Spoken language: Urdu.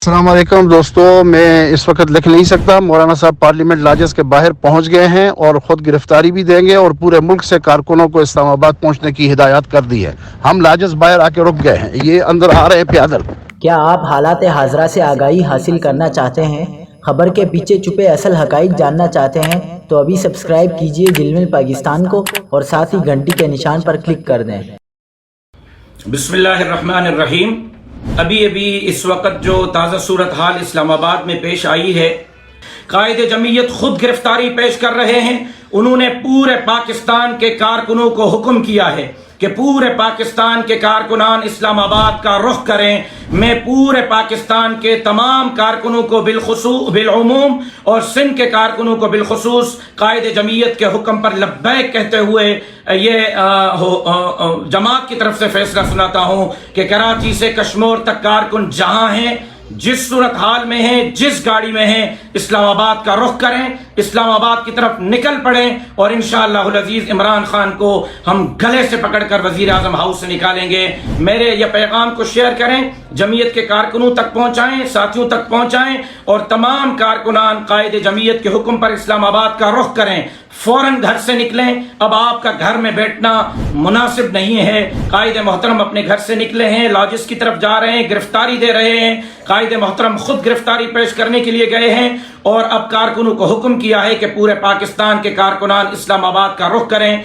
السلام علیکم دوستو، میں اس وقت لکھ نہیں سکتا. مولانا صاحب پارلیمنٹ لاجز کے باہر پہنچ گئے ہیں اور خود گرفتاری بھی دیں گے اور پورے ملک سے کارکنوں کو اسلام آباد پہنچنے کی ہدایات کر دی ہے. ہم لاجز باہر آ کے رک گئے ہیں، یہ اندر آ رہے ہیں پیادل. کیا آپ حالات حاضرہ سے آگاہی حاصل کرنا چاہتے ہیں؟ خبر کے پیچھے چھپے اصل حقائق جاننا چاہتے ہیں تو ابھی سبسکرائب کیجئے دل پاکستان کو اور ساتھ ہی گھنٹی کے نشان پر کلک کر دیں. بسم اللہ الرحمن الرحیم. ابھی اس وقت جو تازہ صورتحال اسلام آباد میں پیش آئی ہے، قائد جمعیت خود گرفتاری پیش کر رہے ہیں. انہوں نے پورے پاکستان کے کارکنوں کو حکم کیا ہے کہ پورے پاکستان کے کارکنان اسلام آباد کا رخ کریں. میں پورے پاکستان کے تمام کارکنوں کو بالعموم اور سندھ کے کارکنوں کو بالخصوص قائد جمعیت کے حکم پر لبیک کہتے ہوئے یہ جماعت کی طرف سے فیصلہ سناتا ہوں کہ کراچی سے کشمور تک کارکن جہاں ہیں، جس صورتحال میں ہیں، جس گاڑی میں ہیں، اسلام آباد کا رخ کریں، اسلام آباد کی طرف نکل پڑیں اور انشاءاللہ العزیز عمران خان کو ہم گلے سے پکڑ کر وزیر اعظم ہاؤس سے نکالیں گے. میرے یہ پیغام کو شیئر کریں، جمعیت کے کارکنوں تک پہنچائیں، ساتھیوں تک پہنچائیں اور تمام کارکنان قائد جمعیت کے حکم پر اسلام آباد کا رخ کریں. فوراً گھر سے نکلیں، اب آپ کا گھر میں بیٹھنا مناسب نہیں ہے. قائد محترم اپنے گھر سے نکلے ہیں، لاجز کی طرف جا رہے ہیں، گرفتاری دے رہے ہیں. قائد محترم خود گرفتاری پیش کرنے کے لیے گئے ہیں اور اب کارکنوں کو حکم کیا ہے کہ پورے پاکستان کے کارکنان اسلام آباد کا رخ کریں.